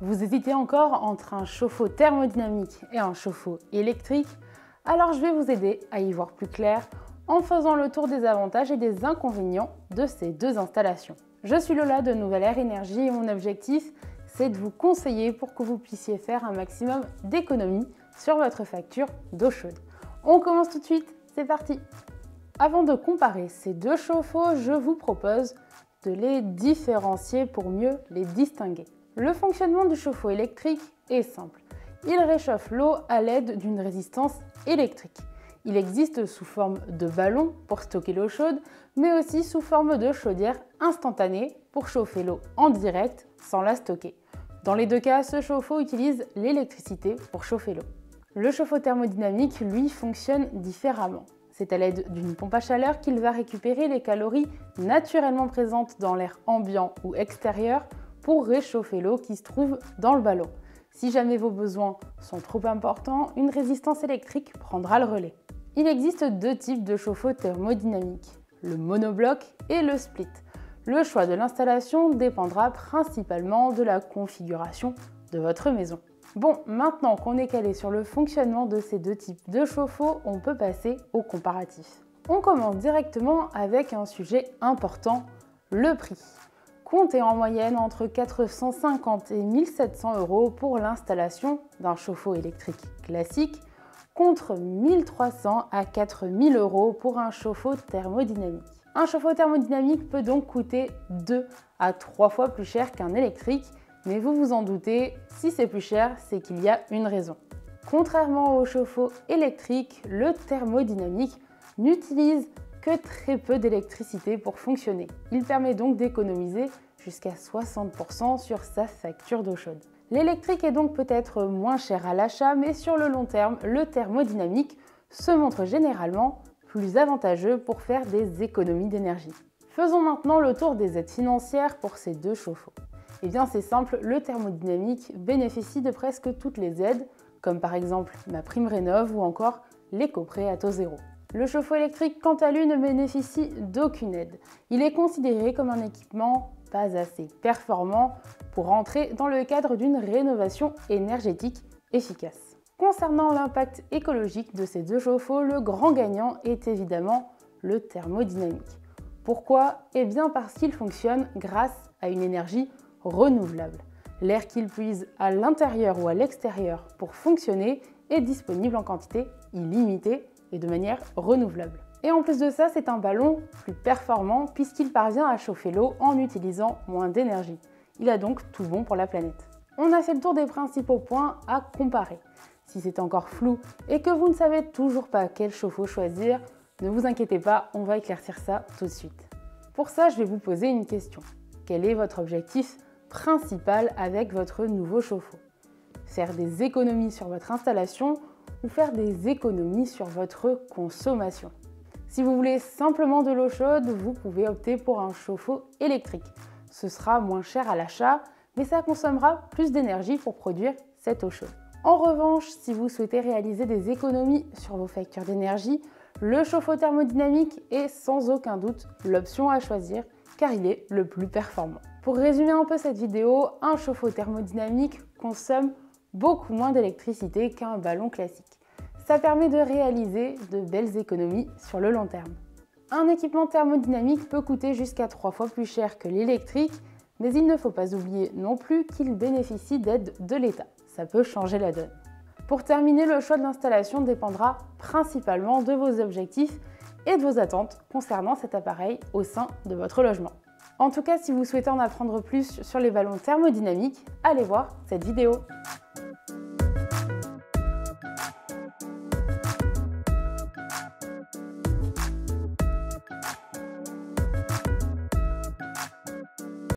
Vous hésitez encore entre un chauffe-eau thermodynamique et un chauffe-eau électrique? Alors je vais vous aider à y voir plus clair en faisant le tour des avantages et des inconvénients de ces deux installations. Je suis Lola de Nouvelle Air Énergie et mon objectif, c'est de vous conseiller pour que vous puissiez faire un maximum d'économies sur votre facture d'eau chaude. On commence tout de suite, c'est parti! Avant de comparer ces deux chauffe-eau, je vous propose de les différencier pour mieux les distinguer. Le fonctionnement du chauffe-eau électrique est simple. Il réchauffe l'eau à l'aide d'une résistance électrique. Il existe sous forme de ballon pour stocker l'eau chaude, mais aussi sous forme de chaudière instantanée pour chauffer l'eau en direct sans la stocker. Dans les deux cas, ce chauffe-eau utilise l'électricité pour chauffer l'eau. Le chauffe-eau thermodynamique, lui, fonctionne différemment. C'est à l'aide d'une pompe à chaleur qu'il va récupérer les calories naturellement présentes dans l'air ambiant ou extérieur pour réchauffer l'eau qui se trouve dans le ballon. Si jamais vos besoins sont trop importants, une résistance électrique prendra le relais. Il existe deux types de chauffe-eau thermodynamiques, le monobloc et le split. Le choix de l'installation dépendra principalement de la configuration de votre maison. Bon, maintenant qu'on est calé sur le fonctionnement de ces deux types de chauffe-eau, on peut passer au comparatif. On commence directement avec un sujet important, le prix. Comptez en moyenne entre 450 et 1700 € pour l'installation d'un chauffe-eau électrique classique, contre 1300 à 4000 € pour un chauffe-eau thermodynamique. Un chauffe-eau thermodynamique peut donc coûter 2 à 3 fois plus cher qu'un électrique, mais vous vous en doutez, si c'est plus cher, c'est qu'il y a une raison. Contrairement au chauffe-eau électrique, le thermodynamique n'utilise que très peu d'électricité pour fonctionner. Il permet donc d'économiser jusqu'à 60% sur sa facture d'eau chaude. L'électrique est donc peut-être moins cher à l'achat, mais sur le long terme, le thermodynamique se montre généralement plus avantageux pour faire des économies d'énergie. Faisons maintenant le tour des aides financières pour ces deux chauffe-eau. Eh bien c'est simple, le thermodynamique bénéficie de presque toutes les aides, comme par exemple MaPrimeRénov' ou encore l'éco-prêt à taux zéro. Le chauffe-eau électrique, quant à lui, ne bénéficie d'aucune aide. Il est considéré comme un équipement pas assez performant pour entrer dans le cadre d'une rénovation énergétique efficace. Concernant l'impact écologique de ces deux chauffe-eau, le grand gagnant est évidemment le thermodynamique. Pourquoi? Eh bien parce qu'il fonctionne grâce à une énergie renouvelable. L'air qu'il puise à l'intérieur ou à l'extérieur pour fonctionner est disponible en quantité illimitée et de manière renouvelable. Et en plus de ça, c'est un ballon plus performant puisqu'il parvient à chauffer l'eau en utilisant moins d'énergie. Il a donc tout bon pour la planète. On a fait le tour des principaux points à comparer. Si c'est encore flou et que vous ne savez toujours pas quel chauffe-eau choisir, ne vous inquiétez pas, on va éclaircir ça tout de suite. Pour ça, je vais vous poser une question. Quel est votre objectif principal avec votre nouveau chauffe-eau? Faire des économies sur votre installation ou faire des économies sur votre consommation? Si vous voulez simplement de l'eau chaude, vous pouvez opter pour un chauffe-eau électrique. Ce sera moins cher à l'achat, mais ça consommera plus d'énergie pour produire cette eau chaude. En revanche, si vous souhaitez réaliser des économies sur vos factures d'énergie, le chauffe-eau thermodynamique est sans aucun doute l'option à choisir car il est le plus performant. Pour résumer un peu cette vidéo, un chauffe-eau thermodynamique consomme beaucoup moins d'électricité qu'un ballon classique. Ça permet de réaliser de belles économies sur le long terme. Un équipement thermodynamique peut coûter jusqu'à 3 fois plus cher que l'électrique, mais il ne faut pas oublier non plus qu'il bénéficie d'aide de l'État. Ça peut changer la donne. Pour terminer, le choix de l'installation dépendra principalement de vos objectifs et de vos attentes concernant cet appareil au sein de votre logement. En tout cas, si vous souhaitez en apprendre plus sur les ballons thermodynamiques, allez voir cette vidéo.